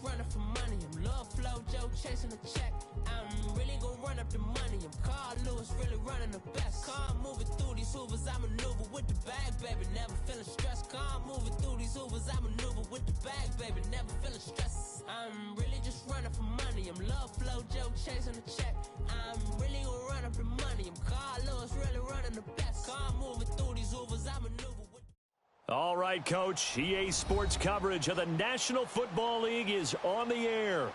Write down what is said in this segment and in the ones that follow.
running for money. I'm Love Flow Joe chasing a check. I'm really gonna run up the money. I'm Carl Lewis, really running the best. Car moving through these Hoovers, I maneuver with the bag, baby. Never feeling stressed. Car moving through these Hoovers, I maneuver with the bag, baby. Never feeling stressed. I'm really just running for money. I'm Love Flow Joe chasing a check. I'm really gonna run up the money. I'm Carl Lewis, really running the best. Car moving through these Hoovers, I maneuver with. All right, Coach. EA Sports coverage of the National Football League is on the air.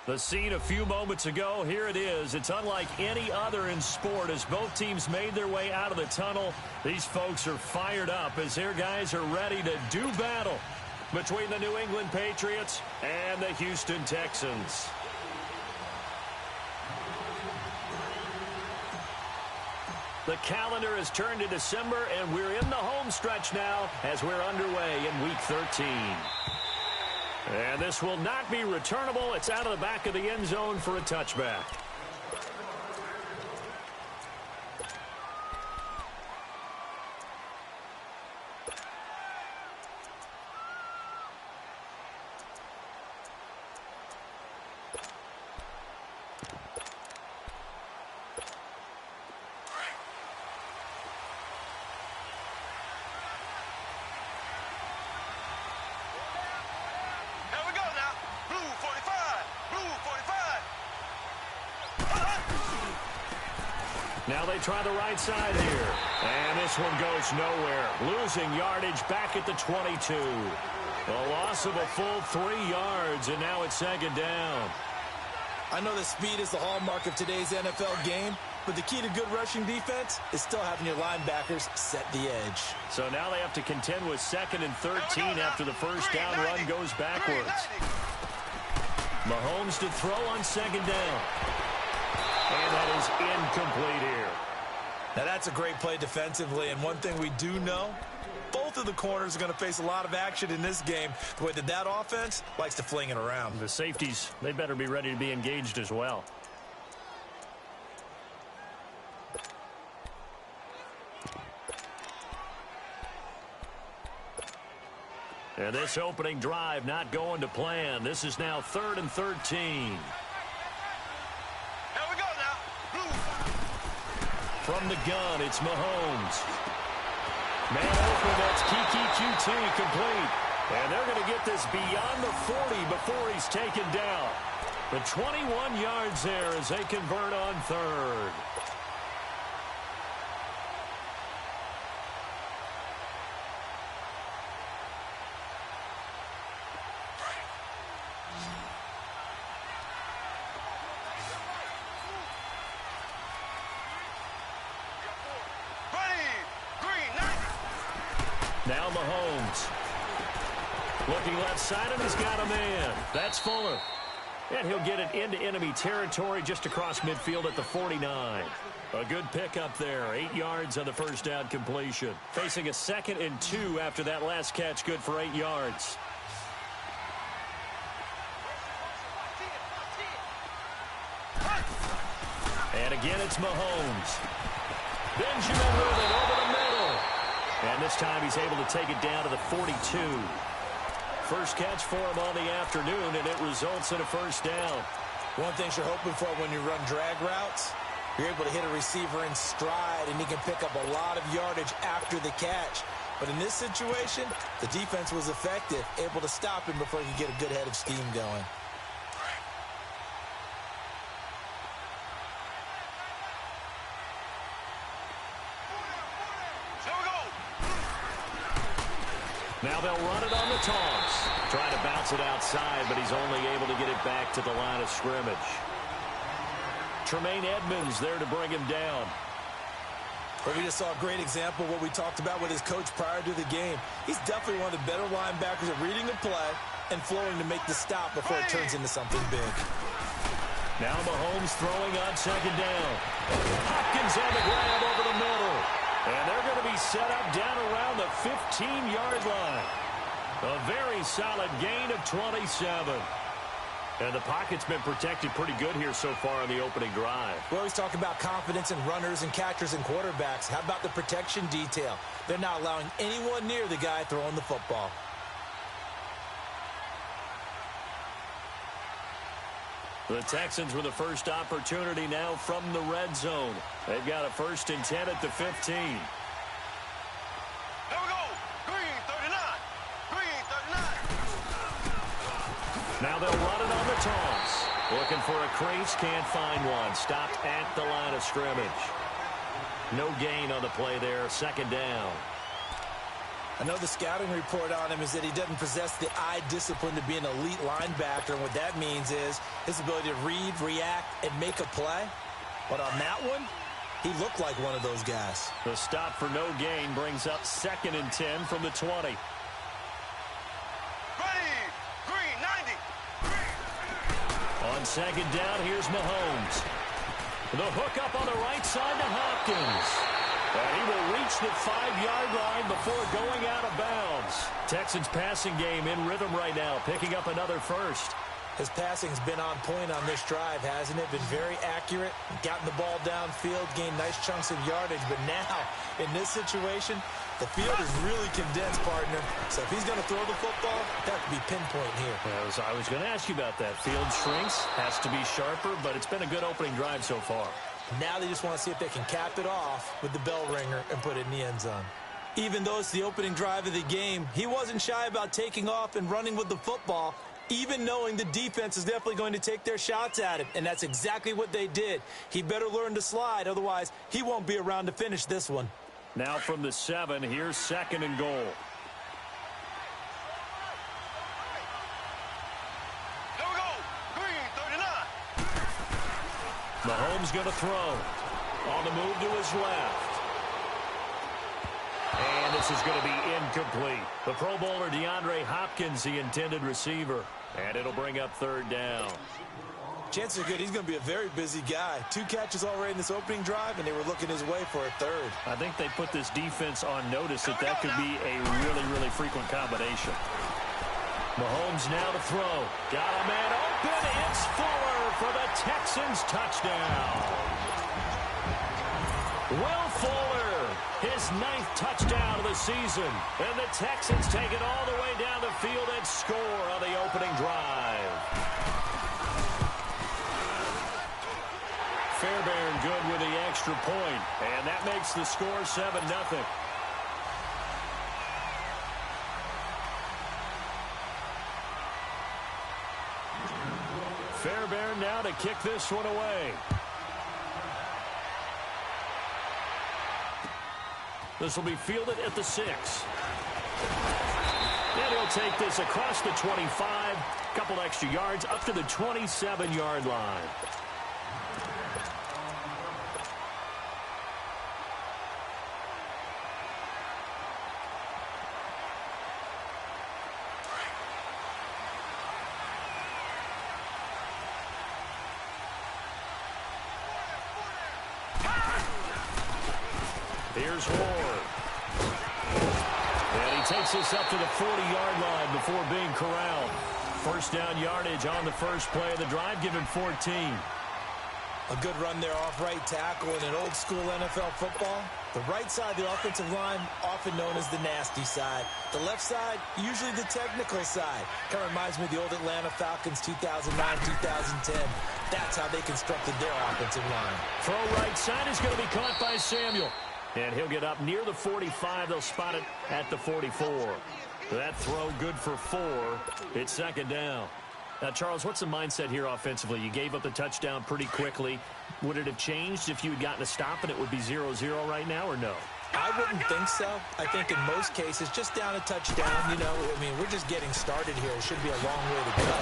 The scene a few moments ago, here it is. It's unlike any other in sport as both teams made their way out of the tunnel. These folks are fired up as their guys are ready to do battle between the New England Patriots and the Houston Texans. The calendar has turned to December, and we're in the home stretch now as we're underway in Week 13. And this will not be returnable. It's out of the back of the end zone for a touchback. Now they try the right side here. And this one goes nowhere. Losing yardage back at the 22. A loss of a full 3 yards, and now it's second down. I know that speed is the hallmark of today's NFL game, but the key to good rushing defense is still having your linebackers set the edge. So now they have to contend with 2nd and 13 after the first down run goes backwards. Mahomes to throw on 2nd down. And that is incomplete here. Now that's a great play defensively, and one thing we do know, both of the corners are going to face a lot of action in this game. The way that offense likes to fling it around. The safeties, they better be ready to be engaged as well. And this opening drive not going to plan. This is now 3rd and 13. From the gun, it's Mahomes. Man open, that's Kiki QT complete. And they're going to get this beyond the 40 before he's taken down. The 21 yards there as they convert on 3rd. Now Mahomes. Looking left side, and he's got a man. That's Fuller. And he'll get it into enemy territory just across midfield at the 49. A good pickup there. 8 yards on the first down completion. Facing a 2nd and 2 after that last catch, good for 8 yards. And again, it's Mahomes. Benjamin with it over the middle. And this time he's able to take it down to the 42. First catch for him on the afternoon, and it results in a first down. One thing you're hoping for when you run drag routes, you're able to hit a receiver in stride, and he can pick up a lot of yardage after the catch. But in this situation, the defense was effective, able to stop him before he could get a good head of steam going. Now they'll run it on the toss. Trying to bounce it outside, but he's only able to get it back to the line of scrimmage. Tremaine Edmonds there to bring him down. But we just saw a great example of what we talked about with his coach prior to the game. He's definitely one of the better linebackers at reading the play and flowing to make the stop before it turns into something big. Now Mahomes throwing on 2nd down. Hopkins on the grab over the middle. And they're going to be set up down around the 15-yard line. A very solid gain of 27. And the pocket's been protected pretty good here so far on the opening drive. We always talk about confidence in runners and catchers and quarterbacks. How about the protection detail? They're not allowing anyone near the guy throwing the football. The Texans with the first opportunity now from the red zone. They've got a 1st and 10 at the 15. Here we go. Green 39. Green 39. Now they'll run it on the toss. Looking for a crease, can't find one. Stopped at the line of scrimmage. No gain on the play there, 2nd down. I know the scouting report on him is that he doesn't possess the eye discipline to be an elite linebacker. And what that means is his ability to read, react, and make a play. But on that one, he looked like one of those guys. The stop for no gain brings up 2nd and 10 from the 20. Ready. Green 90. On 2nd down, here's Mahomes. The hook up on the right side to Hopkins. And he will reach the 5-yard line before going out of bounds. Texans passing game in rhythm right now, picking up another first. His passing's been on point on this drive, hasn't it? Been very accurate, gotten the ball downfield, gained nice chunks of yardage. But now, in this situation, the field is really condensed, partner. So if he's going to throw the football, that could be pinpoint here. I was going to ask you about that. Field shrinks, has to be sharper, but it's been a good opening drive so far. Now they just want to see if they can cap it off with the bell ringer and put it in the end zone. Even though it's the opening drive of the game, he wasn't shy about taking off and running with the football, even knowing the defense is definitely going to take their shots at him. And that's exactly what they did. He better learn to slide, otherwise he won't be around to finish this one. Now from the 7, here's 2nd and goal. Here we go. Green 39. Mahomes going to throw. On the move to his left. And this is going to be incomplete. The Pro Bowler DeAndre Hopkins, the intended receiver. And it'll bring up 3rd down. Chances are good he's going to be a very busy guy. 2 catches already in this opening drive, and they were looking his way for a 3rd. I think they put this defense on notice that could be a really, really frequent combination. Mahomes now to throw. Got a man open. It's Fuller for the Texans touchdown. Will Fuller, his 9th touchdown of the season. And the Texans take it all the way down the field and score on the opening drive. Fairbairn good with the extra point. And that makes the score 7-0. Fairbairn now to kick this one away. This will be fielded at the 6. And he'll take this across the 25. Couple extra yards up to the 27-yard line. Here's Ward. And he takes this up to the 40-yard line before being corralled. 1st down yardage on the first play of the drive, given 14. A good run there off right tackle in an old-school NFL football. The right side of the offensive line, often known as the nasty side. The left side, usually the technical side. Kind of reminds me of the old Atlanta Falcons 2009-2010. That's how they constructed their offensive line. Throw right side is going to be caught by Samuel. And he'll get up near the 45. They'll spot it at the 44. That throw good for 4. It's 2nd down. Now, Charles, what's the mindset here offensively? You gave up the touchdown pretty quickly. Would it have changed if you had gotten a stop and it would be 0-0 right now, or no? I wouldn't think so. I think in most cases, just down a touchdown, we're just getting started here. It should be a long way to go.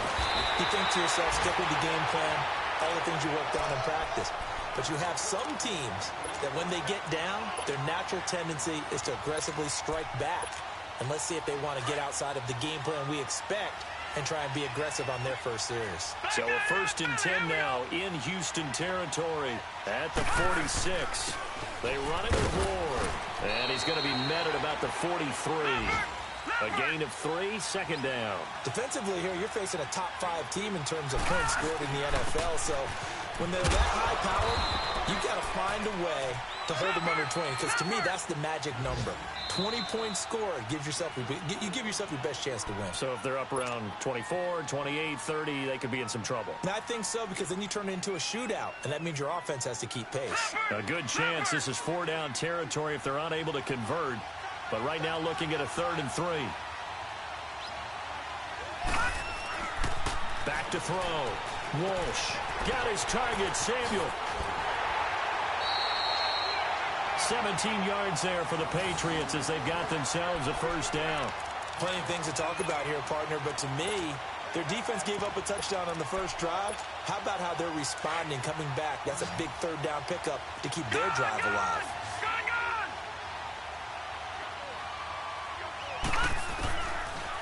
You think to yourself, stick with the game plan, all the things you worked on in practice. But you have some teams that when they get down, their natural tendency is to aggressively strike back. And let's see if they want to get outside of the game plan we expect and try and be aggressive on their first series. So a 1st and 10 now in Houston territory at the 46. They run it with Ward. And he's going to be met at about the 43. A gain of 3, 2nd down. Defensively here, you're facing a top 5 team in terms of points scored in the NFL, so When they're that high-powered, you got to find a way to hold them under 20, because to me, that's the magic number. 20 points scored, you give yourself your best chance to win. So if they're up around 24, 28, 30, they could be in some trouble. And I think so, because then you turn it into a shootout, and that means your offense has to keep pace. A good chance this is 4-down territory if they're unable to convert. But right now looking at a 3rd and 3. Back to throw. Walsh got his target, Samuel. 17 yards there for the Patriots as they've got themselves a 1st down. Plenty of things to talk about here, partner, but to me, their defense gave up a touchdown on the first drive. How about how they're responding, coming back? That's a big 3rd down pickup to keep their drive alive.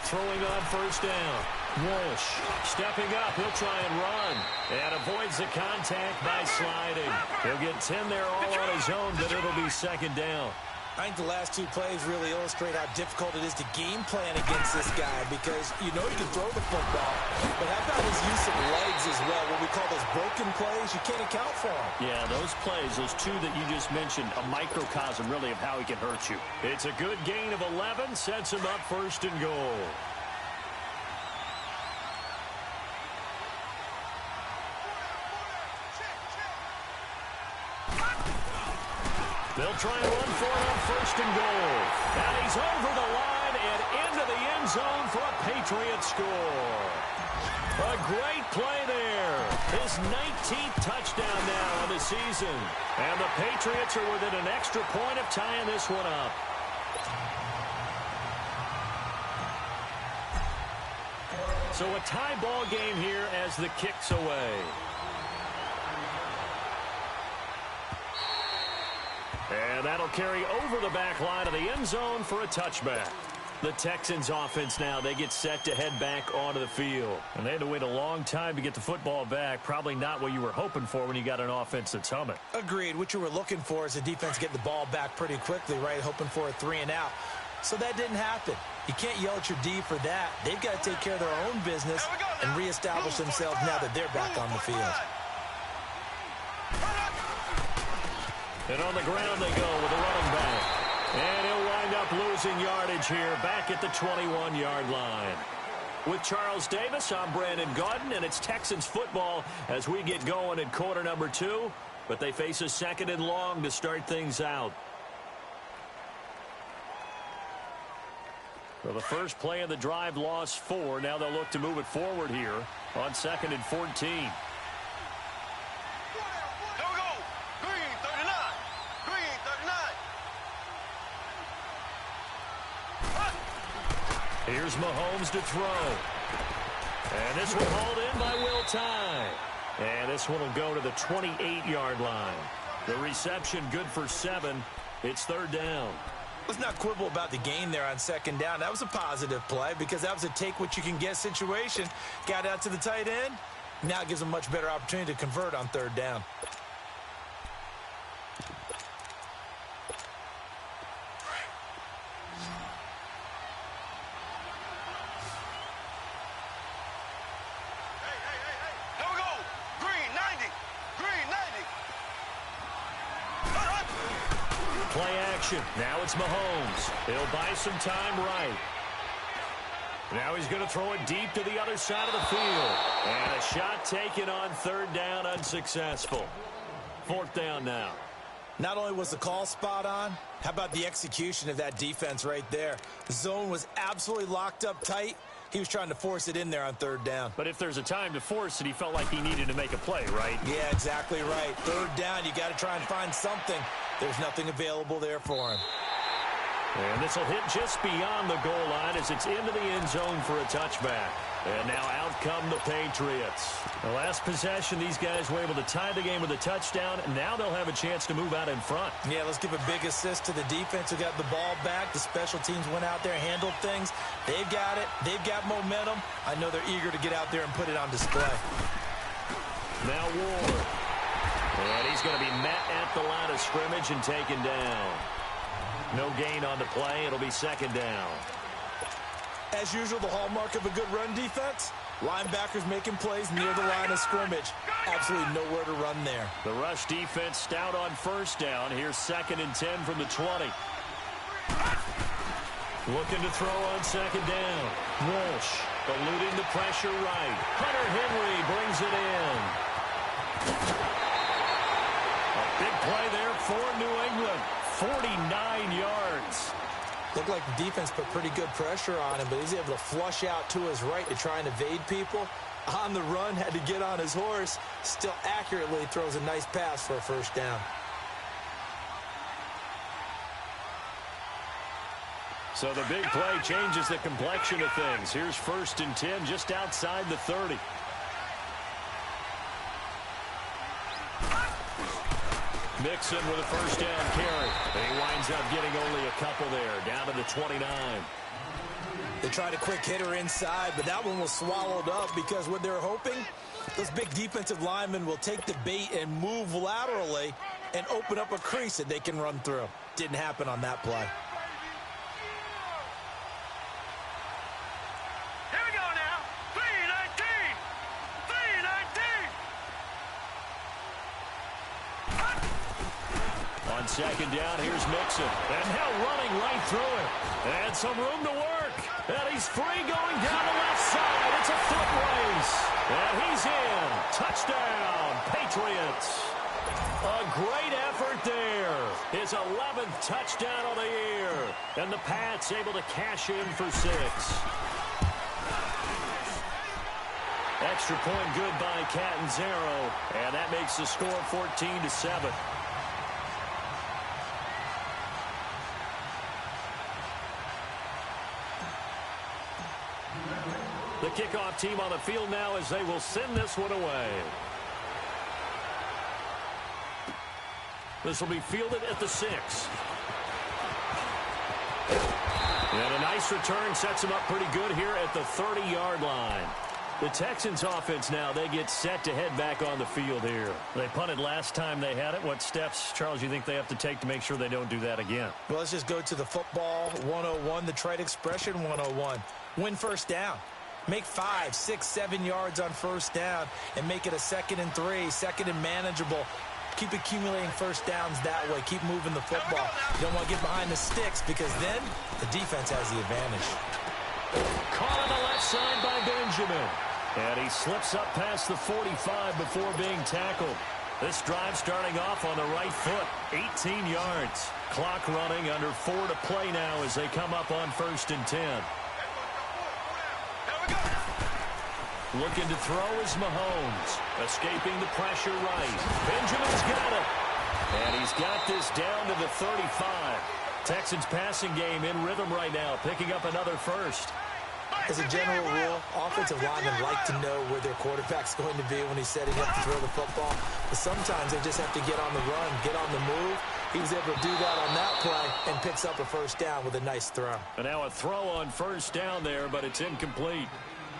Throwing on 1st down. Walsh stepping up. He'll try and run. And avoids the contact by sliding. He'll get 10 there all on his own, but it'll be 2nd down. I think the last 2 plays really illustrate how difficult it is to game plan against this guy, because you know he can throw the football, but how about his use of legs as well? What we call those broken plays, you can't account for them. Yeah, those plays, those 2 that you just mentioned, a microcosm really of how he can hurt you. It's a good gain of 11, sets him up 1st and goal. They'll try and run for it on 1st and goal. And he's over the line and into the end zone for a Patriot score. A great play there. His 19th touchdown now of the season. And the Patriots are within an extra point of tying this one up. So a tie ball game here as the kick's away. And that'll carry over the back line of the end zone for a touchback. The Texans offense now, they get set to head back onto the field. And they had to wait a long time to get the football back. Probably not what you were hoping for when you got an offense that's humming. Agreed. What you were looking for is the defense getting the ball back pretty quickly, right? Hoping for a 3 and out. So that didn't happen. You can't yell at your D for that. They've got to take care of their own business and reestablish themselves now that they're back on the field. And on the ground they go with a running back. And he'll wind up losing yardage here back at the 21-yard line. With Charles Davis, I'm Brandon Gaudin, and it's Texans football as we get going in quarter number 2. But they face a 2nd and long to start things out. So the first play of the drive lost 4. Now they'll look to move it forward here on 2nd and 14. Here's Mahomes to throw. And this one hauled in by Will Tye. And this one will go to the 28-yard line. The reception good for 7. It's 3rd down. Let's not quibble about the gain there on 2nd down. That was a positive play because that was a take-what-you-can-get situation. Got out to the tight end. Now it gives them a much better opportunity to convert on 3rd down. Play action. Now it's Mahomes. He'll buy some time right. Now he's going to throw it deep to the other side of the field. And a shot taken on 3rd down, unsuccessful. 4th down now. Not only was the call spot on, how about the execution of that defense right there? The zone was absolutely locked up tight. He was trying to force it in there on 3rd down. But if there's a time to force it, he felt like he needed to make a play, right? Yeah, exactly right. 3rd down, you got to try and find something. There's nothing available there for him. And this will hit just beyond the goal line as it's into the end zone for a touchback. And now out come the Patriots. The last possession, these guys were able to tie the game with a touchdown, and now they'll have a chance to move out in front. Yeah, let's give a big assist to the defense who got the ball back. The special teams went out there, handled things. They've got it. They've got momentum. I know they're eager to get out there and put it on display. Now Ward. And he's going to be met at the line of scrimmage and taken down. No gain on the play. It'll be 2nd down. As usual, the hallmark of a good run defense, Linebackers making plays near the line of scrimmage. Absolutely nowhere to run there. The rush defense stout on first down. Here's 2nd and 10 from the 20. Looking to throw on 2nd down. Walsh eluding the pressure right. Hunter Henry brings it in. A big play there for New England. 49 yards. Looked like the defense put pretty good pressure on him, but he's able to flush out to his right to try and evade people. On the run, had to get on his horse. Still accurately throws a nice pass for a first down. So the big play changes the complexion of things. Here's 1st and 10 just outside the 30. Mixon with a first down carry. And he winds up getting only a couple there, down to the 29. They tried a quick hitter inside, but that one was swallowed up because what they're hoping, those big defensive linemen will take the bait and move laterally and open up a crease that they can run through. Didn't happen on that play. Here we go now. 319. 319. On 2nd down, here's Mixon. And now running right through it. And some room to work. And he's free going down the left side. It's a foot race. And he's in. Touchdown, Patriots. A great effort there. His 11th touchdown of the year. And the Pats able to cash in for 6. Extra point good by Catanzaro. And that makes the score 14-7. The kickoff team on the field now as they will send this one away. This will be fielded at the 6. And a nice return sets them up pretty good here at the 30-yard line. The Texans offense now, they get set to head back on the field here. They punted last time they had it. What steps, Charles, you think they have to take to make sure they don't do that again? Well, let's just go to the football 101, the trite expression 101. Win first down. Make 5, 6, 7 yards on first down and make it a 2nd and 3, 2nd and manageable. Keep accumulating first downs that way. Keep moving the football. You don't want to get behind the sticks because then the defense has the advantage. Caught on the left side by Benjamin. And he slips up past the 45 before being tackled. This drive starting off on the right foot. 18 yards. Clock running, under 4 to play now as they come up on 1st and 10. Looking to throw is Mahomes. Escaping the pressure right. Benjamin's got it. And he's got this down to the 35. Texans passing game in rhythm right now, picking up another first. As a general rule, offensive linemen like to know where their quarterback's going to be when he's setting up to throw the football. But sometimes they just have to get on the run, get on the move. He was able to do that on that play and picks up a first down with a nice throw. And now a throw on first down there, but it's incomplete.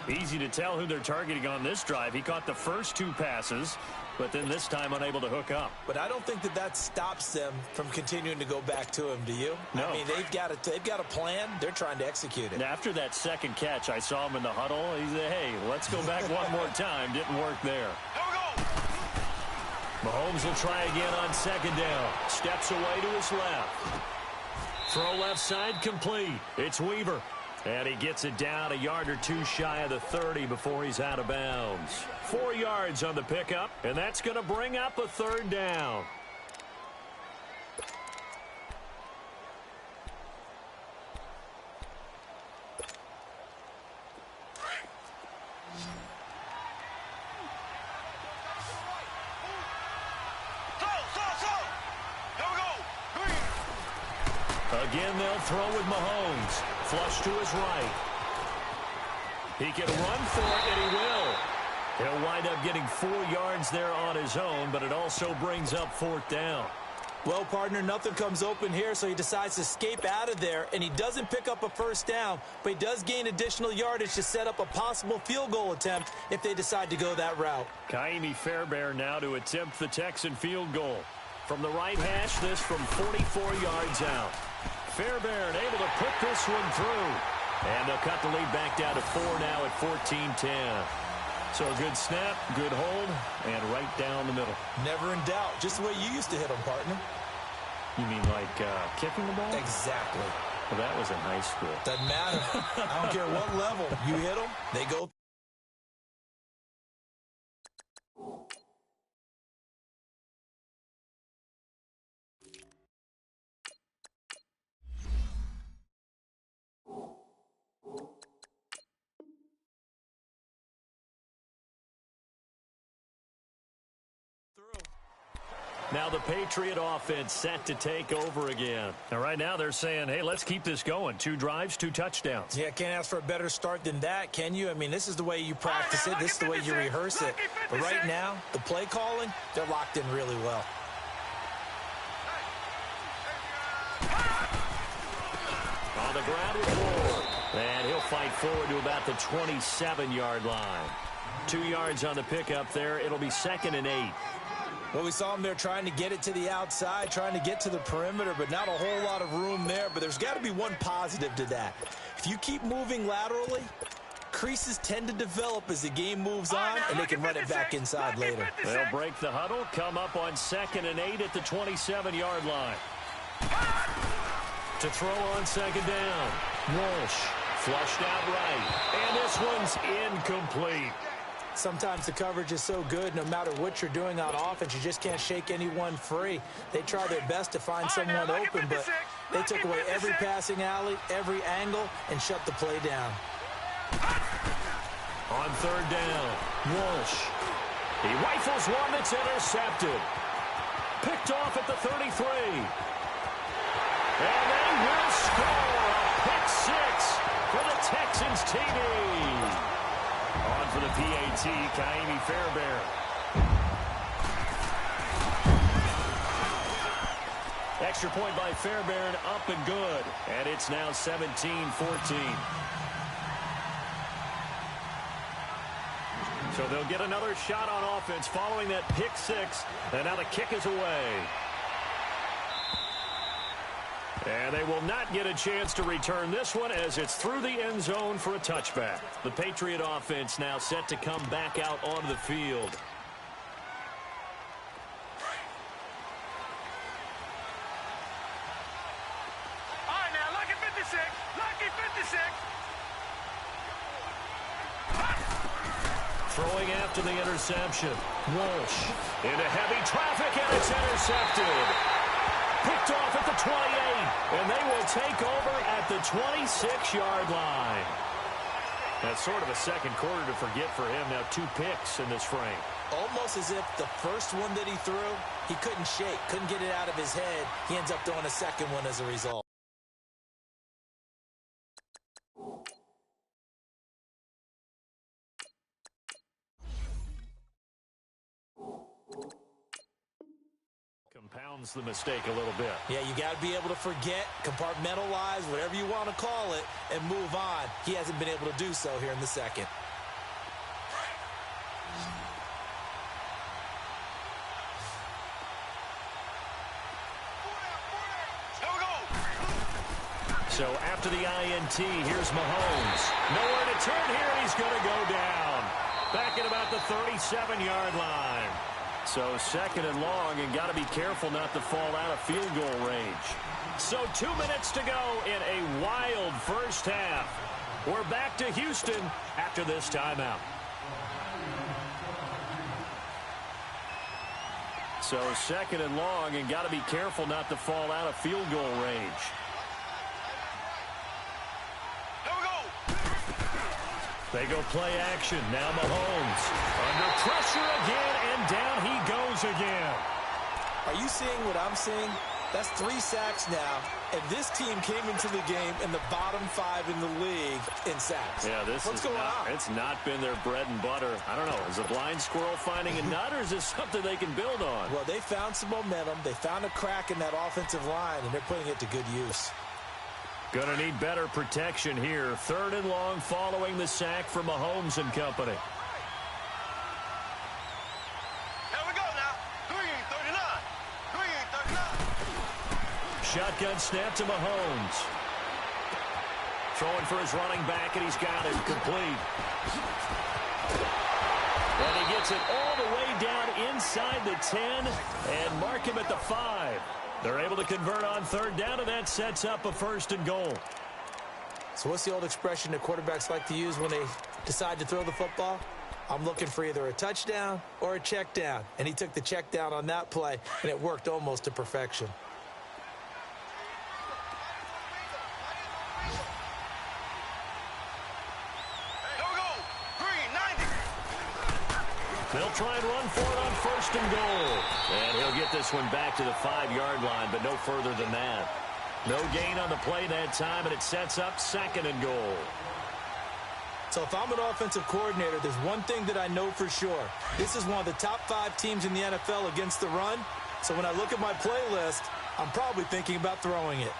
Easy to tell who they're targeting on this drive. He caught the first 2 passes, but then this time unable to hook up. But I don't think that stops them from continuing to go back to him, do you? No. I mean, they've got a plan. They're trying to execute it. And after that second catch, I saw him in the huddle. He said, hey, let's go back one more time. Didn't work there. Mahomes will try again on 2nd down. Steps away to his left. Throw left side complete. It's Weaver. And he gets it down a yard or 2 shy of the 30 before he's out of bounds. 4 yards on the pickup, and that's going to bring up a 3rd down. Again, they'll throw with Mahomes. Flush to his right. He can run for it, and he will. He'll wind up getting 4 yards there on his own, but it also brings up 4th down. Well, partner, nothing comes open here, so he decides to escape out of there, and he doesn't pick up a first down, but he does gain additional yardage to set up a possible field goal attempt if they decide to go that route. Kaimi Fairbairn now to attempt the Texan field goal. From the right hash, this from 44 yards out. Fairbairn able to put this one through. And they'll cut the lead back down to 4 now at 14-10. So a good snap, good hold, and right down the middle. Never in doubt. Just the way you used to hit them, partner. You mean like kicking the ball? Exactly. Well, that was in high school. Doesn't matter. I don't care what level. You hit them, they go. Now the Patriot offense set to take over again. And right now they're saying, hey, let's keep this going. 2 drives, 2 touchdowns. Yeah, can't ask for a better start than that, can you? I mean, this is the way you practice it. This is the way you rehearse it. But right now, the play calling, they're locked in really well. On the ground with Ward. And he'll fight forward to about the 27-yard line. 2 yards on the pickup there. It'll be 2nd and 8. Well, we saw him there trying to get it to the outside, trying to get to the perimeter, but not a whole lot of room there. But there's got to be one positive to that. If you keep moving laterally, creases tend to develop as the game moves on, and they can run it back inside later. They'll break the huddle, come up on 2nd and 8 at the 27-yard line. To throw on 2nd down. Walsh flushed out right. And this one's incomplete. Sometimes the coverage is so good, no matter what you're doing on offense, you just can't shake anyone free. They try their best to find someone open, but they took away every passing alley, every angle, and shut the play down. On 3rd down, Walsh. He rifles one that's intercepted. Picked off at the 33. And they will score a pick 6 for the Texans TD. On for the PAT, Kaimi Fairbairn. Extra point by Fairbairn, up and good. And it's now 17-14. So they'll get another shot on offense following that pick 6. And now the kick is away. And they will not get a chance to return this one as it's through the end zone for a touchback. The Patriot offense now set to come back out onto the field. All right, now, lucky 56. Lucky 56. Throwing after the interception. Walsh into heavy traffic, and it's intercepted. Picked off at the 28, and they will take over at the 26-yard line. That's sort of a second quarter to forget for him. Now 2 picks in this frame. Almost as if the first one that he threw, he couldn't shake, couldn't get it out of his head. He ends up throwing a second one as a result. Compounds the mistake a little bit. Yeah, you got to be able to forget, compartmentalize, whatever you want to call it, and move on. He hasn't been able to do so here in the second. So after the INT, here's Mahomes. Nowhere to turn here, and he's going to go down. Back at about the 37-yard line. So 2nd and long, and got to be careful not to fall out of field goal range. So 2 minutes to go in a wild first half. We're back to Houston after this timeout. So 2nd and long, and got to be careful not to fall out of field goal range. They go play action. Now Mahomes under pressure again, and down he goes again. Are you seeing what I'm seeing? That's 3 sacks now, and this team came into the game in the bottom 5 in the league in sacks. Yeah, what's going on? It's not been their bread and butter. I don't know. Is a blind squirrel finding a nut, or is this something they can build on? Well, they found some momentum. They found a crack in that offensive line, and they're putting it to good use. Going to need better protection here. 3rd and long following the sack from Mahomes and company. Here we go now. 3-39. 3-39. Shotgun snap to Mahomes. Throwing for his running back, and he's got it. Complete. And he gets it all the way down inside the 10 and mark him at the 5. They're able to convert on third down, and that sets up a 1st and goal. So what's the old expression that quarterbacks like to use when they decide to throw the football? I'm looking for either a touchdown or a check down. And he took the check down on that play, and it worked almost to perfection. They'll try and run for it on 1st and goal. And he'll get this one back to the 5-yard line, but no further than that. No gain on the play that time, and it sets up 2nd and goal. So if I'm an offensive coordinator, there's one thing that I know for sure. This is one of the top 5 teams in the NFL against the run. So when I look at my playlist, I'm probably thinking about throwing it.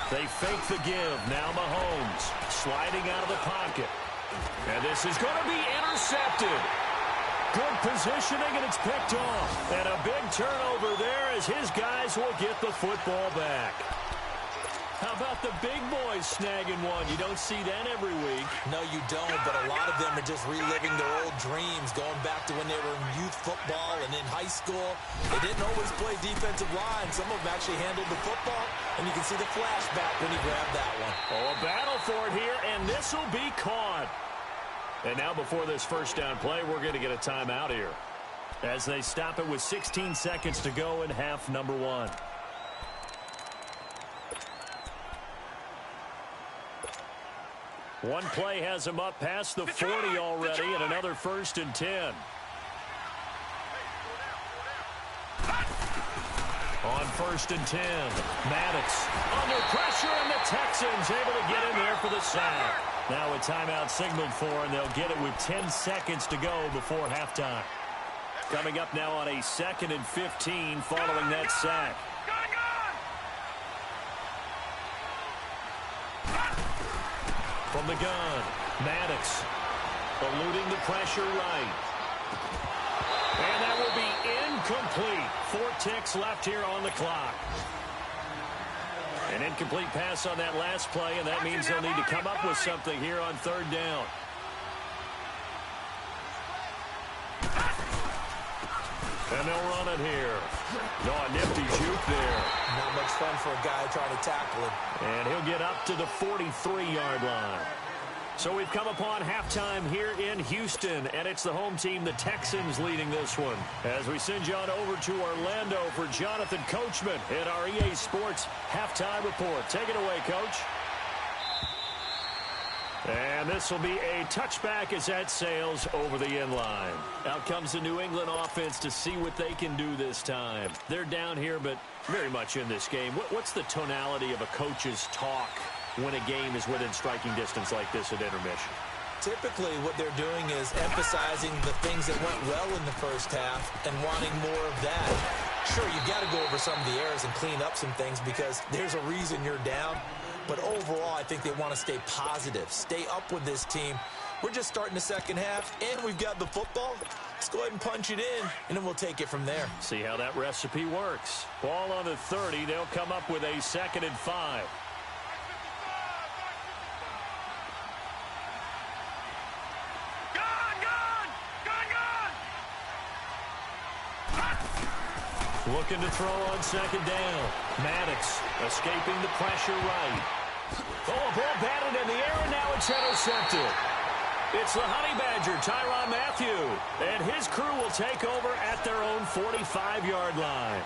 They fake the give. Now Mahomes sliding out of the pocket. And this is going to be intercepted. Good positioning, and it's picked off. And a big turnover there as his guys will get the football back. How about the big boys snagging one? You don't see that every week. No, you don't, but a lot of them are just reliving their old dreams, going back to when they were in youth football and in high school. They didn't always play defensive line. Some of them actually handled the football, and you can see the flashback when he grabbed that one. Oh, a battle for it here, and this will be caught. And now before this 1st down play, we're going to get a timeout here as they stop it with 16 seconds to go in half number 1. One play has him up past the 40 already, and another 1st and 10. On 1st and 10, Maddox under pressure, and the Texans able to get in there for the sack. Now a timeout signaled for, and they'll get it with 10 seconds to go before halftime. Coming up now on a 2nd and 15 following that sack. From the gun, Maddox eluding the pressure right. And that will be incomplete. 4 ticks left here on the clock. An incomplete pass on that last play, and that means they'll need to come up with something here on 3rd down. And they'll run it here. No, a nifty juke there. Not much fun for a guy trying to tackle him. And he'll get up to the 43-yard line. So we've come upon halftime here in Houston, and it's the home team, the Texans, leading this one. As we send you on over to Orlando for Jonathan Coachman in our EA Sports Halftime Report. Take it away, Coach. And this will be a touchback as that sails over the end line. Out comes the New England offense to see what they can do this time. They're down here, but very much in this game. What's the tonality of a coach's talk when a game is within striking distance like this at intermission? Typically, what they're doing is emphasizing the things that went well in the first half and wanting more of that. Sure, you got to go over some of the errors and clean up some things because there's a reason you're down. But overall, I think they want to stay positive, stay up with this team. We're just starting the second half, and we've got the football. Let's go ahead and punch it in, and then we'll take it from there. See how that recipe works. Ball on the 30. They'll come up with a 2nd and 5. Looking to throw on 2nd down. Maddox escaping the pressure right. Oh, a ball batted in the air, and now it's intercepted. It's the Honey Badger, Tyrann Mathieu, and his crew will take over at their own 45-yard line.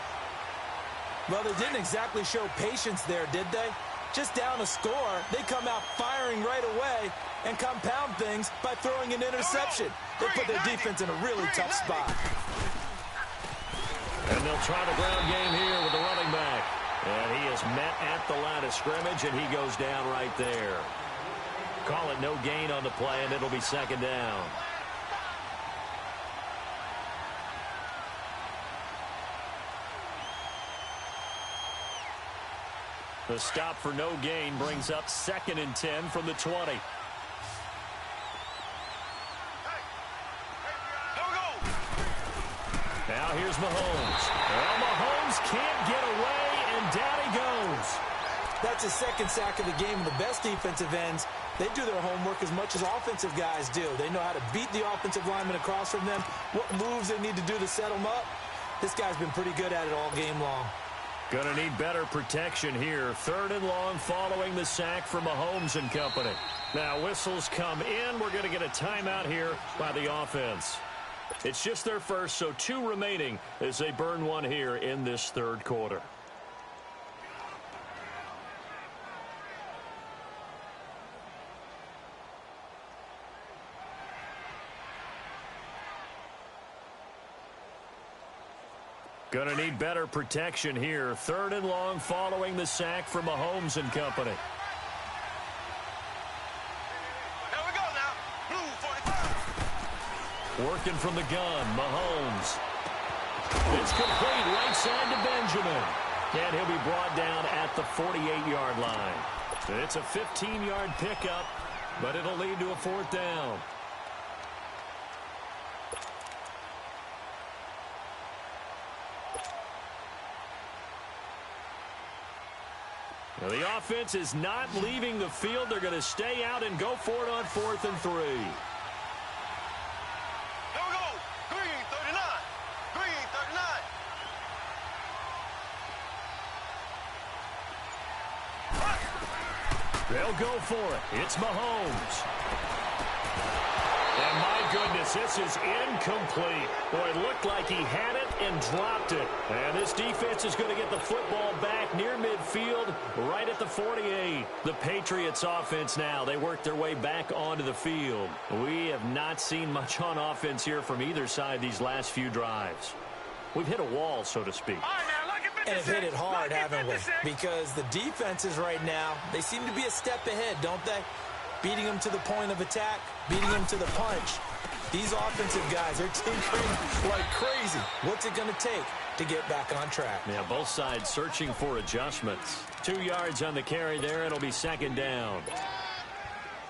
Well, they didn't exactly show patience there, did they? Just down a score, they come out firing right away and compound things by throwing an interception. They put their defense in a really tough spot. And they'll try the ground game here with the running back. And he is met at the line of scrimmage, and he goes down right there. Call it no gain on the play, and it'll be 2nd down. The stop for no gain brings up 2nd and 10 from the 20. Now here's Mahomes. Well, Mahomes can't get away, and down he goes. That's his second sack of the game. The best defensive ends, they do their homework as much as offensive guys do. They know how to beat the offensive lineman across from them, what moves they need to do to set them up. This guy's been pretty good at it all game long. Gonna need better protection here. 3rd and long following the sack from Mahomes and company. Now whistles come in. We're gonna get a timeout here by the offense. It's just their first, so 2 remaining as they burn one here in this 3rd quarter. Gonna need better protection here. 3rd and long following the sack from Mahomes and company. Here we go now. Blue 45. Working from the gun, Mahomes. It's complete right side to Benjamin. And he'll be brought down at the 48-yard line. It's a 15-yard pickup, but it'll lead to a 4th down. Now the offense is not leaving the field. They're going to stay out and go for it on 4th and 3. Here we go. Green 39. Green 39. They'll go for it. It's Mahomes. And my goodness, this is incomplete. Boy, it looked like he had it and dropped it. And this defense is going to get the football back near midfield, right at the 48. The Patriots offense now, they work their way back onto the field. We have not seen much on offense here from either side these last few drives. We've hit a wall, so to speak. And have hit it hard, haven't we? Because the defenses right now, they seem to be a step ahead, don't they? Beating them to the point of attack, beating them to the punch. These offensive guys, they're tinkering like crazy. What's it going to take to get back on track? Yeah, both sides searching for adjustments. 2 yards on the carry there. It'll be 2nd down.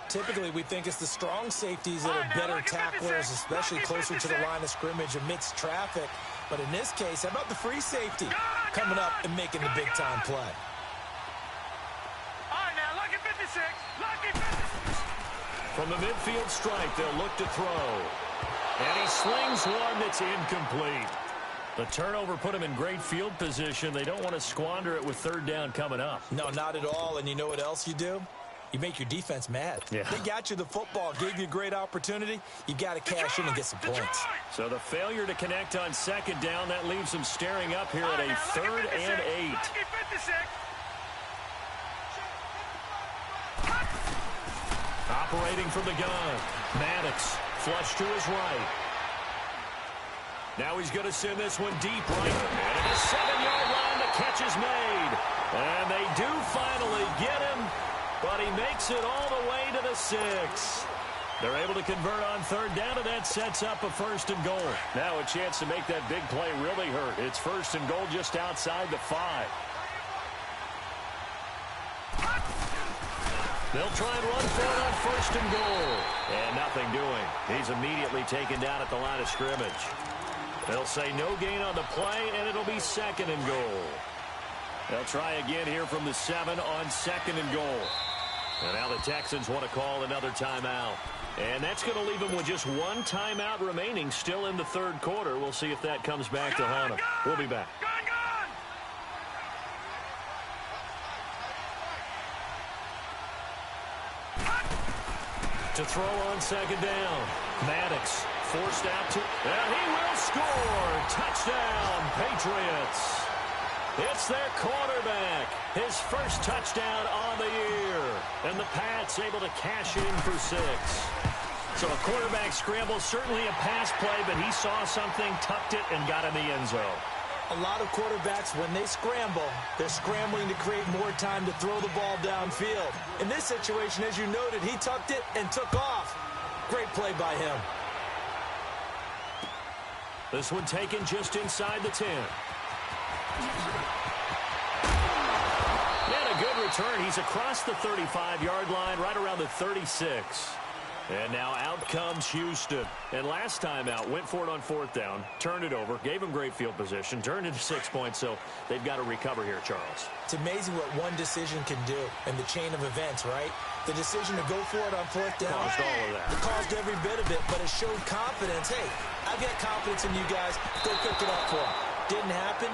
Typically, we think it's the strong safeties that are better tacklers, especially closer to the line of scrimmage amidst traffic. But in this case, how about the free safety coming up and making the big-time play? From the midfield stripe, they'll look to throw. And he slings one that's incomplete. The turnover put him in great field position. They don't want to squander it with 3rd down coming up. No, not at all. And you know what else you do? You make your defense mad. Yeah. They got you the football, gave you a great opportunity. You got to cash in and get some points. So the failure to connect on 2nd down, that leaves them staring up here at a 3rd and 8. Operating from the gun. Maddox, flush to his right. Now he's going to send this one deep right. And at the 7-yard line, the catch is made. And they do finally get him, but he makes it all the way to the 6. They're able to convert on 3rd down, and that sets up a 1st and goal. Now a chance to make that big play really hurt. It's 1st and goal just outside the 5. They'll try and run for it on 1st and goal. And nothing doing. He's immediately taken down at the line of scrimmage. They'll say no gain on the play, and it'll be 2nd and goal. They'll try again here from the 7 on 2nd and goal. And now the Texans want to call another timeout. And that's going to leave them with just 1 timeout remaining still in the 3rd quarter. We'll see if that comes back to haunt them. We'll be back. To throw on 2nd down. Maddox forced out to... And he will score! Touchdown, Patriots! It's their quarterback. His first touchdown on the year. And the Pats able to cash in for 6. So a quarterback scramble, certainly a pass play, but he saw something, tucked it, and got in the end zone. A lot of quarterbacks, when they scramble, they're scrambling to create more time to throw the ball downfield. In this situation, as you noted, he tucked it and took off. Great play by him. This one taken just inside the 10. And a good return. He's across the 35-yard line, right around the 36. And now out comes Houston. And last time out, went for it on 4th down, turned it over, gave them great field position, turned into 6 points, so they've got to recover here, Charles. It's amazing what one decision can do in the chain of events, right? The decision to go for it on 4th down caused all of that. It caused every bit of it, but it showed confidence. Hey, I've got confidence in you guys. Go pick it up for them. Didn't happen.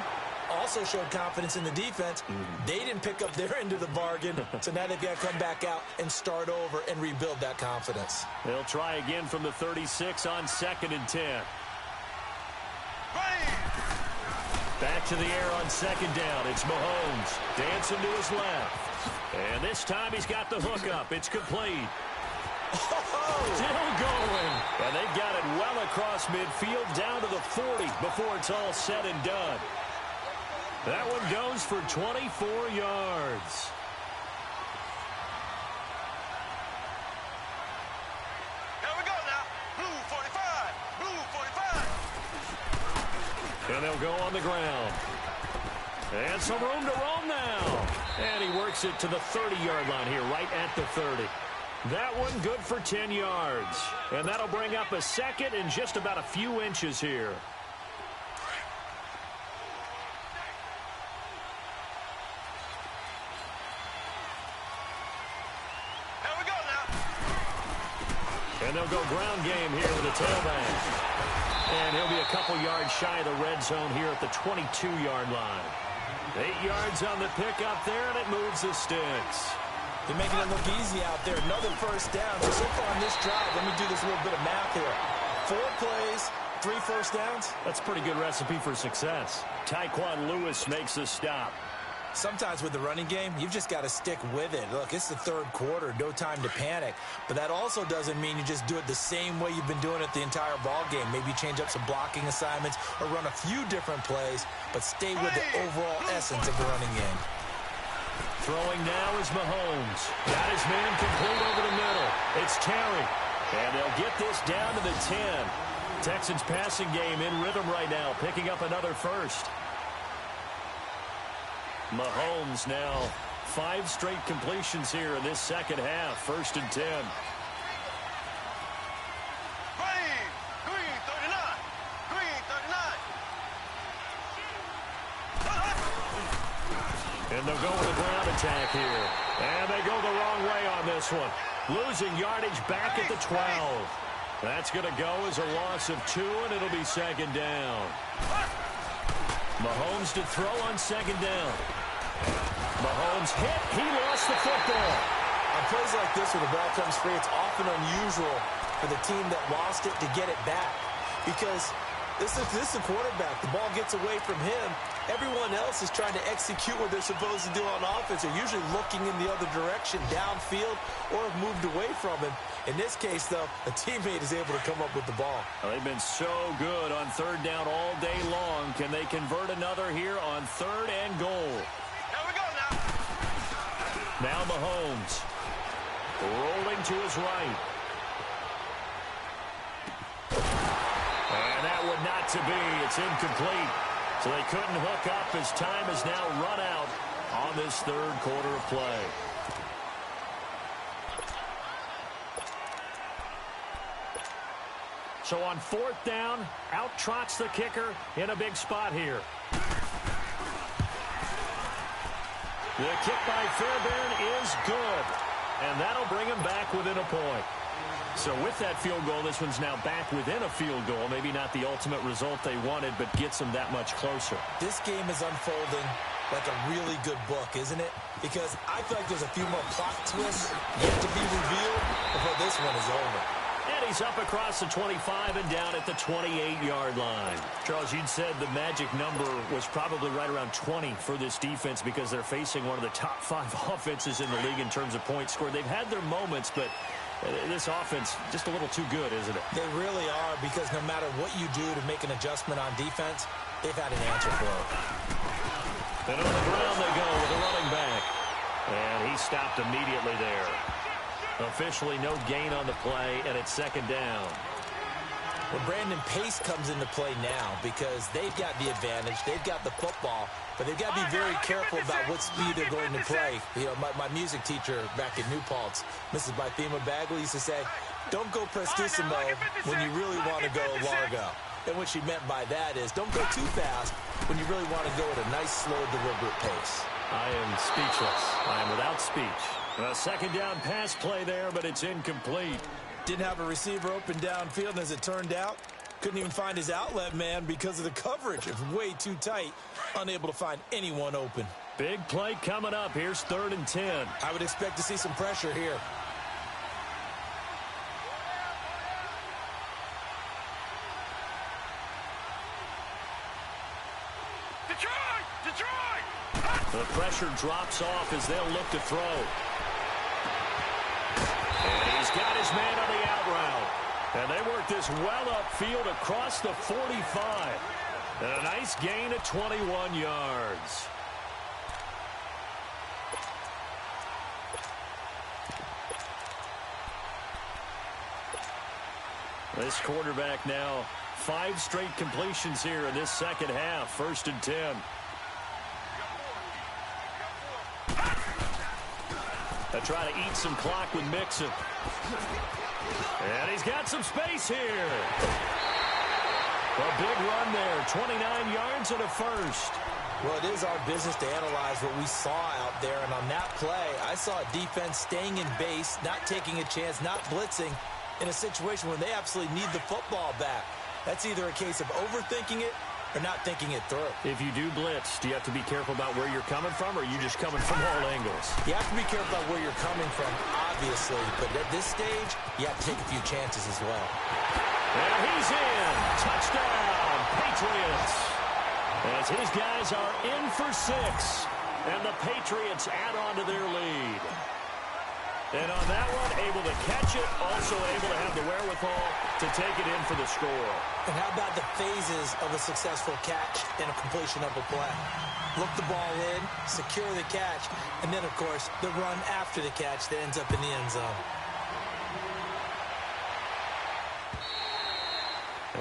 Also showed confidence in the defense. They didn't pick up their end of the bargain, so now they've got to come back out and start over and rebuild that confidence. They'll try again from the 36 on 2nd and 10. Back to the air on 2nd down. It's Mahomes dancing to his left. And this time he's got the hook up. It's complete. Still going. And they've got it well across midfield down to the 40 before it's all said and done. That one goes for 24 yards. Here we go now. Blue 45. Blue 45. And they'll go on the ground. And some room to roam now. And he works it to the 30-yard line here, right at the 30. That one good for 10 yards. And that'll bring up a second and just about a few inches here. And they'll go ground game here with a tailback. And he'll be a couple yards shy of the red zone here at the 22-yard line. 8 yards on the pickup there, and it moves the sticks. They're making it look easy out there. Another first down. So far on this drive, let me do this little bit of math here. 4 plays, 3 first downs. That's a pretty good recipe for success. Tyquan Lewis makes the stop. Sometimes with the running game, you've just got to stick with it. Look, it's the 3rd quarter, no time to panic. But that also doesn't mean you just do it the same way you've been doing it the entire ball game. Maybe change up some blocking assignments or run a few different plays, but stay with the overall essence of the running game. Throwing now is Mahomes. Got his man complete over the middle. It's Terry. And they'll get this down to the 10. Texans passing game in rhythm right now, picking up another first. Mahomes now 5 straight completions here in this second half. 1st and 10. Green 39. Green 39. And they'll go with a ground attack here. And they go the wrong way on this one. Losing yardage back at the 12. That's going to go as a loss of 2, and it'll be 2nd down. Mahomes to throw on 2nd down. Mahomes hit. He lost the football. On plays like this where the ball comes free, it's often unusual for the team that lost it to get it back. Because this is the quarterback. The ball gets away from him. Everyone else is trying to execute what they're supposed to do on offense. They're usually looking in the other direction, downfield, or have moved away from him. In this case, though, a teammate is able to come up with the ball. Well, they've been so good on 3rd down all day long. Can they convert another here on 3rd and goal? Here we go now. Now Mahomes rolling to his right. And that would not to be. It's incomplete. So they couldn't hook up as time has now run out on this 3rd quarter of play. So on 4th down, out trots the kicker in a big spot here. The kick by Fairbairn is good. And that'll bring him back within a point. So with that field goal, this one's now back within a field goal. Maybe not the ultimate result they wanted, but gets them that much closer. This game is unfolding like a really good book, isn't it? Because I feel like there's a few more plot twists yet to be revealed before this one is over. And he's up across the 25 and down at the 28-yard line. Charles, you'd said the magic number was probably right around 20 for this defense because they're facing one of the top 5 offenses in the league in terms of points scored. They've had their moments, but this offense just a little too good, isn't it? They really are, because no matter what you do to make an adjustment on defense, they've had an answer for it. And on the ground they go with a running back. And he stopped immediately there. Officially no gain on the play, and it's 2nd down. Well, Brandon, pace comes into play now because they've got the advantage. They've got the football, but they've got to be very careful about what speed they're going to play. You know, my music teacher back in New Paltz, Mrs. Bythema Bagley, used to say, don't go prestissimo when you really want to go largo. And what she meant by that is don't go too fast when you really want to go at a nice, slow, deliberate pace. I am speechless. I am without speech. A second down pass play there, but it's incomplete. Didn't have a receiver open downfield, and as it turned out, couldn't even find his outlet man because of the coverage. It was way too tight, unable to find anyone open. Big play coming up. Here's 3rd and 10. I would expect to see some pressure here. The pressure drops off as they'll look to throw. And he's got his man on the out route. And they work this well upfield across the 45. And a nice gain of 21 yards. This quarterback now 5 straight completions here in this second half. 1st and 10. They try to eat some clock with Mixon. And he's got some space here. A big run there. 29 yards and a first. Well, it is our business to analyze what we saw out there. And on that play, I saw a defense staying in base, not taking a chance, not blitzing in a situation when they absolutely need the football back. That's either a case of overthinking it or not thinking it through. If you do blitz, do you have to be careful about where you're coming from, or are you just coming from all angles? You have to be careful about where you're coming from, obviously, but at this stage, you have to take a few chances as well. And he's in. Touchdown, Patriots. As his guys are in for 6, and the Patriots add on to their lead. And on that one, able to catch it, also able to have the wherewithal to take it in for the score. And how about the phases of a successful catch and a completion of a play? Look the ball in, secure the catch, and then, of course, the run after the catch that ends up in the end zone.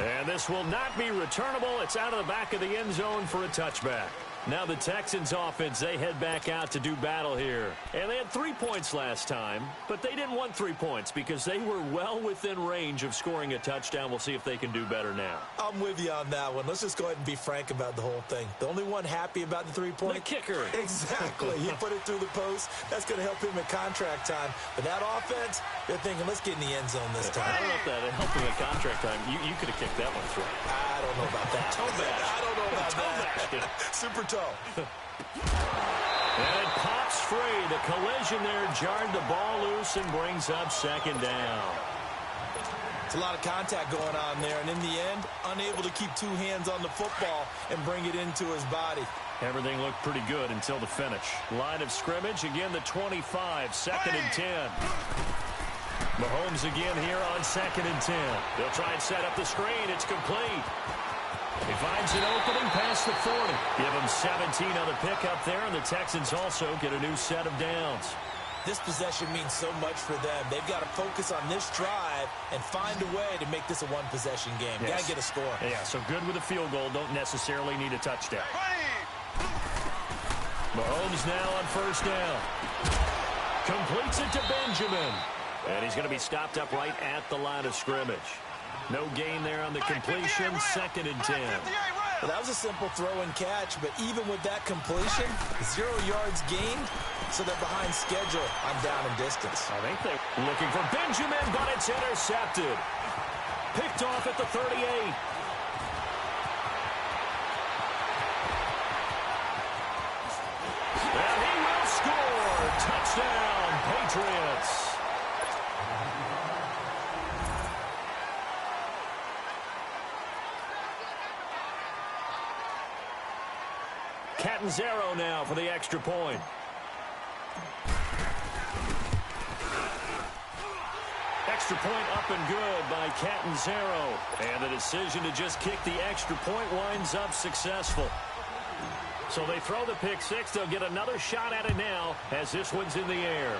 And this will not be returnable. It's out of the back of the end zone for a touchback. Now the Texans offense, they head back out to do battle here. And they had 3 points last time, but they didn't want 3 points because they were well within range of scoring a touchdown. We'll see if they can do better now. I'm with you on that one. Let's just go ahead and be frank about the whole thing. The only one happy about the 3-point? The kicker. Exactly. He put it through the post. That's going to help him at contract time. But that offense, they're thinking, let's get in the end zone this time. I don't know if that helped him at contract time. You could have kicked that one through. I don't know about that. Toe bash. I don't know about toe that. Bash. Super toe. And it pops free. The collision there jarred the ball loose and brings up 2nd down. It's a lot of contact going on there, and in the end, unable to keep 2 hands on the football and bring it into his body. Everything looked pretty good until the finish. Line of scrimmage, again the 25, 2nd and 10. Mahomes again here on 2nd and 10. They'll try and set up the screen. It's complete. He finds an opening past the 40. Give him 17 on the pickup there, and the Texans also get a new set of downs. This possession means so much for them. They've got to focus on this drive and find a way to make this a one-possession game. Yes. Got to get a score. Yeah, so good with a field goal. Don't necessarily need a touchdown. Mahomes now on 1st down. Completes it to Benjamin. And he's going to be stopped up right at the line of scrimmage. No gain there on the completion. 2nd and 10. Well, that was a simple throw and catch, but even with that completion, 0 yards gained, so they're behind schedule on down and distance. I think they're looking for Benjamin, but it's intercepted. Picked off at the 38. And he will score. Touchdown, Patriots. Catanzaro now for the extra point. Extra point up and good by Catanzaro. And the decision to just kick the extra point winds up successful. So they throw the pick 6. They'll get another shot at it now as this one's in the air.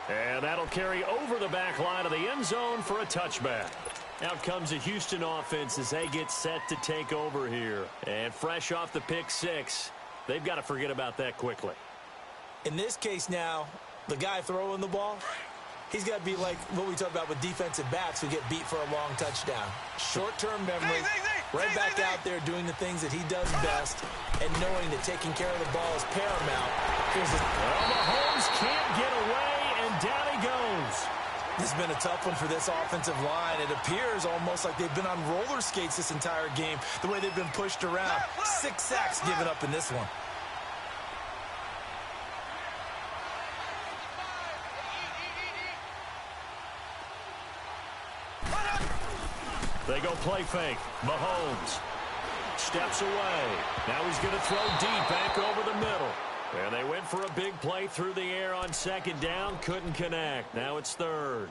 And that'll carry over the back line of the end zone for a touchback. Out comes the Houston offense as they get set to take over here. And fresh off the pick six, they've got to forget about that quickly. In this case now, the guy throwing the ball, he's got to be like what we talk about with defensive backs who get beat for a long touchdown. Short-term memory, right back out there doing the things that he does best and knowing that taking care of the ball is paramount. Well, Mahomes can't get away, and down he goes. This has been a tough one for this offensive line. It appears almost like they've been on roller skates this entire game, the way they've been pushed around. 6 sacks given up in this one. They go play fake. Mahomes steps away. Now he's going to throw deep back over the middle. And they went for a big play through the air on second down. Couldn't connect. Now it's third.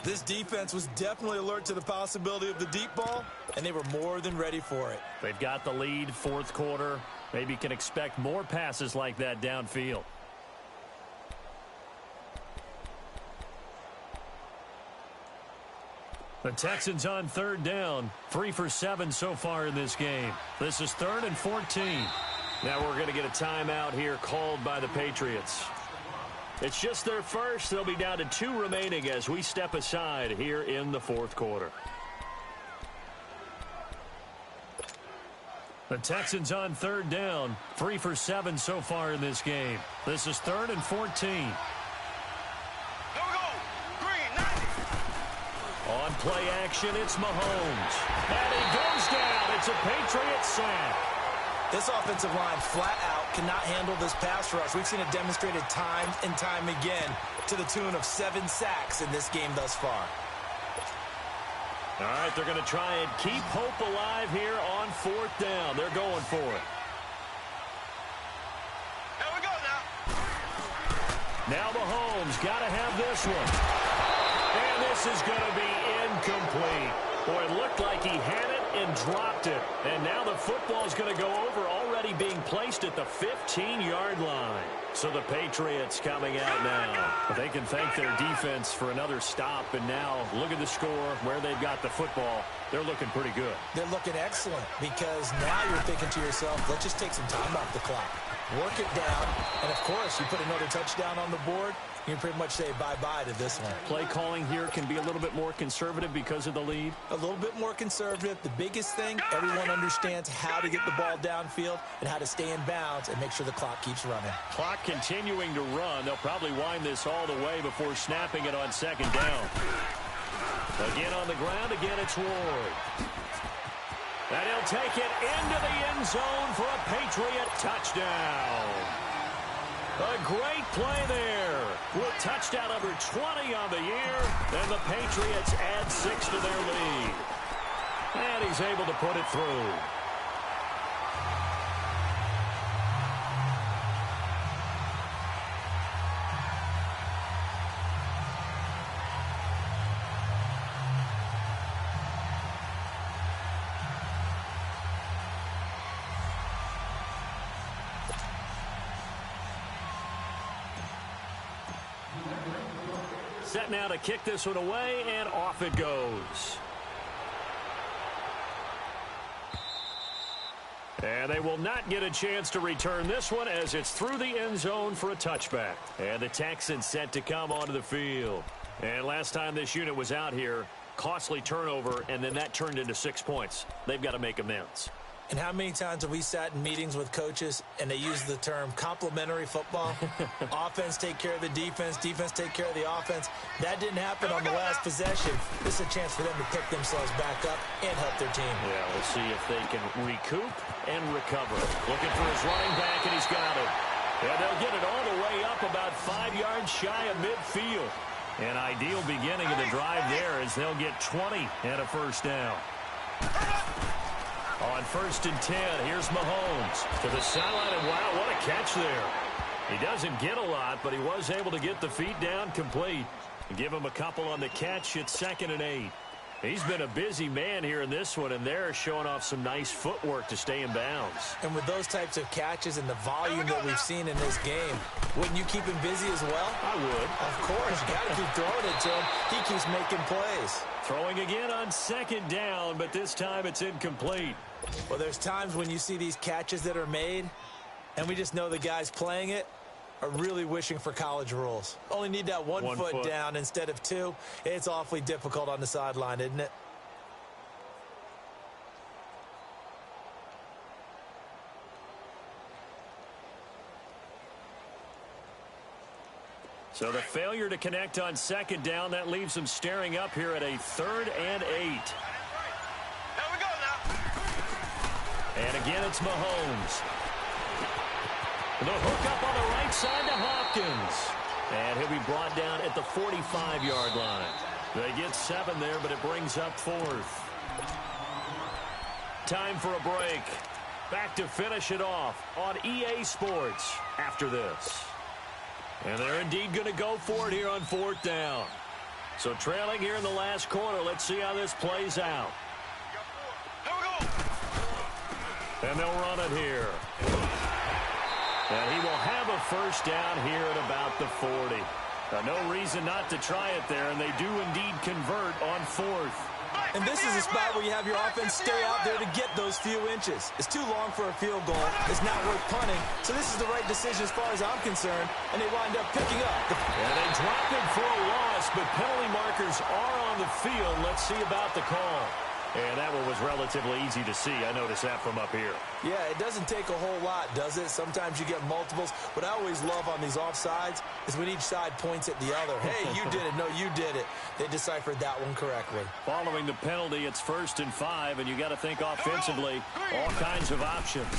This defense was definitely alert to the possibility of the deep ball, and they were more than ready for it. They've got the lead, fourth quarter. Maybe can expect more passes like that downfield. The Texans on third down. 3 for 7 so far in this game. This is 3rd and 14. Now we're going to get a timeout here called by the Patriots. It's just their first. They'll be down to 2 remaining as we step aside here in the fourth quarter. The Texans on third down. 3 for 7 so far in this game. This is 3rd and 14. On play action, it's Mahomes. And he goes down. It's a Patriot sack. This offensive line flat out cannot handle this pass rush. We've seen it demonstrated time and time again to the tune of 7 sacks in this game thus far. All right, they're going to try and keep hope alive here on 4th down. They're going for it. Here we go now. Now Mahomes got to have this one. And this is going to be incomplete. Boy, it looked like he had it and dropped it. And now the football is going to go over, already being placed at the 15-yard line. So the Patriots coming out now. But they can thank their defense for another stop. And now look at the score, where they've got the football. They're looking pretty good. They're looking excellent because now you're thinking to yourself, let's just take some time off the clock. Work it down. And, of course, you put another touchdown on the board, you can pretty much say bye-bye to this one. Play calling here can be a little bit more conservative because of the lead. A little bit more conservative. The biggest thing, everyone understands how to get the ball downfield and how to stay in bounds and make sure the clock keeps running. Clock continuing to run. They'll probably wind this all the way before snapping it on second down. Again on the ground. Again, it's Ward. And he'll take it into the end zone for a Patriot touchdown. A great play there with touchdown number 20 on the year. And the Patriots add 6 to their lead. And he's able to put it through. Set now to kick this one away, and off it goes. And they will not get a chance to return this one as it's through the end zone for a touchback. And the Texans set to come onto the field. And last time this unit was out here, costly turnover, and then that turned into 6 points. They've got to make amends. And how many times have we sat in meetings with coaches and they use the term complementary football? Offense take care of the defense, defense take care of the offense. That didn't happen on the last possession. This is a chance for them to pick themselves back up and help their team. Yeah, we'll see if they can recoup and recover. Looking for his running back, and he's got it. Yeah, they'll get it all the way up about 5 yards shy of midfield. An ideal beginning of the drive there as they'll get 20 and a first down. On 1st and 10, here's Mahomes to the sideline, and wow, what a catch there. He doesn't get a lot, but he was able to get the feet down complete. Give him a couple on the catch. It's 2nd and 8. He's been a busy man here in this one, and they're showing off some nice footwork to stay in bounds. And with those types of catches and the volume that we've seen in this game, wouldn't you keep him busy as well? I would. Of course. You got to keep throwing it to him. He keeps making plays. Throwing again on second down, but this time it's incomplete. Well, there's times when you see these catches that are made, and we just know the guys playing it are really wishing for college rules. Only need that one foot down instead of two. It's awfully difficult on the sideline, isn't it? So the failure to connect on second down, that leaves them staring up here at a 3rd and 8. Here we go now. And again, it's Mahomes. The hook up on the right side to Hopkins. And he'll be brought down at the 45-yard line. They get 7 there, but it brings up 4th. Time for a break. Back to finish it off on EA Sports after this. And they're indeed going to go for it here on 4th down. So trailing here in the last quarter, let's see how this plays out. Here we go. And they'll run it here. And he will have a first down here at about the 40. No reason not to try it there, and they do indeed convert on 4th. And this is a spot where you have your offense stay out there to get those few inches. It's too long for a field goal. It's not worth punting. So this is the right decision as far as I'm concerned, and they wind up picking up. And they dropped it for a loss, but penalty markers are on the field. Let's see about the call. And that one was relatively easy to see. I noticed that from up here. Yeah, it doesn't take a whole lot, does it? Sometimes you get multiples. What I always love on these offsides is when each side points at the other. Hey, you did it. No, you did it. They deciphered that one correctly. Following the penalty, it's 1st and 5, and you got to think offensively, all kinds of options.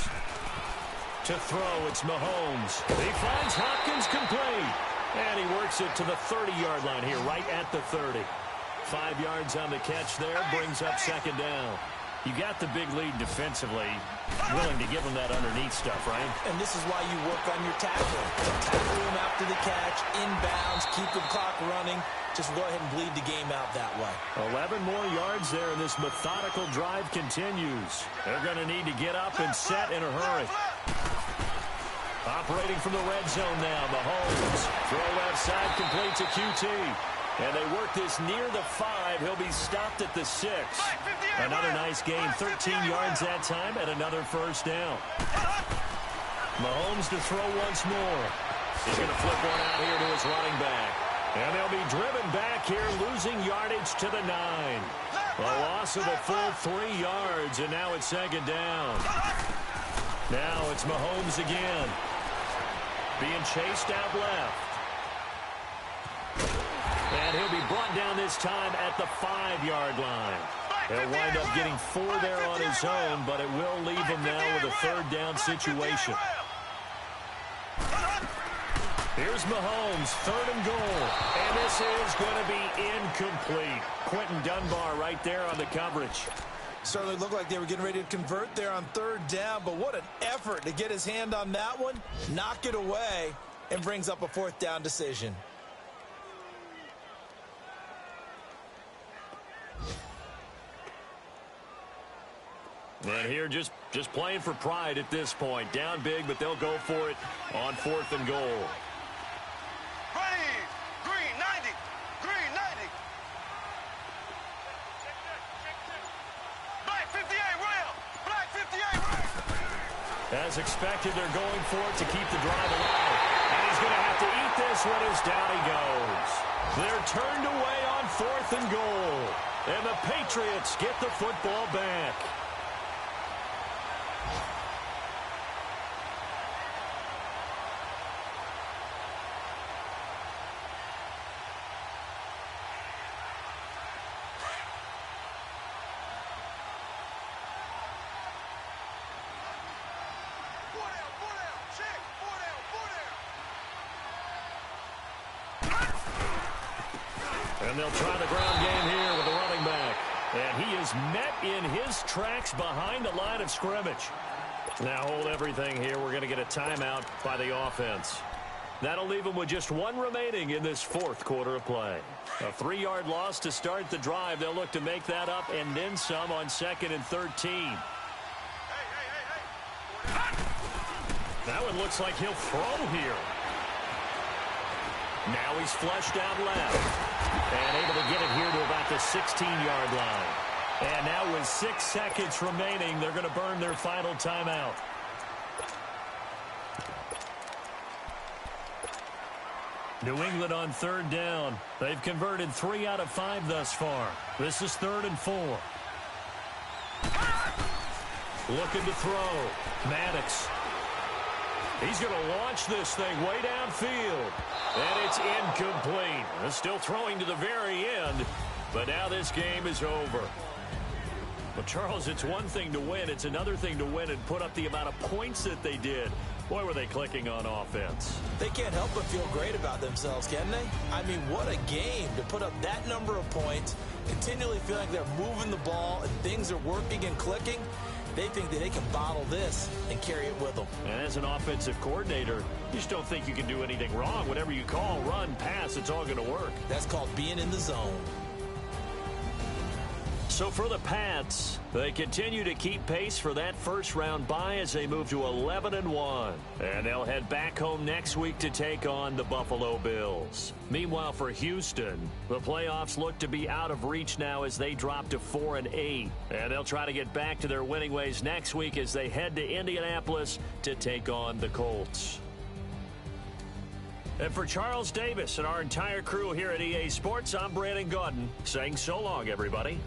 To throw, it's Mahomes. He finds Hopkins complete. And he works it to the 30-yard line here, right at the 30. 5 yards on the catch there, brings up 2nd down. You got the big lead defensively, willing to give them that underneath stuff, right? And this is why you work on your tackling. Tackle him after the catch, inbounds, keep the clock running. Just go ahead and bleed the game out that way. 11 more yards there, and this methodical drive continues. They're going to need to get up and set in a hurry. Operating from the red zone now, Mahomes. Throw left side, complete to QT. And they work this near the 5. He'll be stopped at the 6. Another nice gain, 13 yards that time, and another first down. Mahomes to throw once more. He's going to flip one out here to his running back. And they'll be driven back here, losing yardage to the 9. A loss of a full 3 yards, and now it's 2nd down. Now it's Mahomes again. Being chased out left. And he'll be brought down this time at the 5-yard line. He'll wind up getting 4 there on his own, but it will leave him now with a 3rd down situation. Here's Mahomes, 3rd and goal. And this is going to be incomplete. Quentin Dunbar right there on the coverage. Certainly looked like they were getting ready to convert there on 3rd down, but what an effort to get his hand on that one, knock it away, and brings up a 4th down decision. And here just playing for pride at this point. Down big, but they'll go for it on 4th and goal. Ready. Green 90. Green 90. Black 58 rail. Black 58 rail. As expected, they're going for it to keep the drive alive. And he's going to have to eat this one as down he goes. They're turned away on 4th and goal. And the Patriots get the football back. And they'll try the ground game here with the running back. And he is met in his tracks behind the line of scrimmage. Now hold everything here. We're going to get a timeout by the offense. That'll leave them with just one remaining in this fourth quarter of play. A 3-yard loss to start the drive. They'll look to make that up and then some on 2nd and 13. That one looks like he'll throw here. Now he's flushed out left. And able to get it here to about the 16-yard line. And now with 6 seconds remaining, they're going to burn their final timeout. New England on 3rd down. They've converted 3 out of 5 thus far. This is 3rd and 4. Looking to throw. Maddox. He's going to launch this thing way downfield. And it's incomplete. They're still throwing to the very end. But now this game is over. Well, Charles, it's one thing to win. It's another thing to win and put up the amount of points that they did. Boy, were they clicking on offense. They can't help but feel great about themselves, can they? I mean, what a game to put up that number of points, continually feeling like they're moving the ball and things are working and clicking. They think that they can bottle this and carry it with them. And as an offensive coordinator, you just don't think you can do anything wrong. Whatever you call, run, pass, it's all going to work. That's called being in the zone. So for the Pats, they continue to keep pace for that first-round bye as they move to 11-1. And they'll head back home next week to take on the Buffalo Bills. Meanwhile, for Houston, the playoffs look to be out of reach now as they drop to 4-8. And they'll try to get back to their winning ways next week as they head to Indianapolis to take on the Colts. And for Charles Davis and our entire crew here at EA Sports, I'm Brandon Gaudin saying so long, everybody.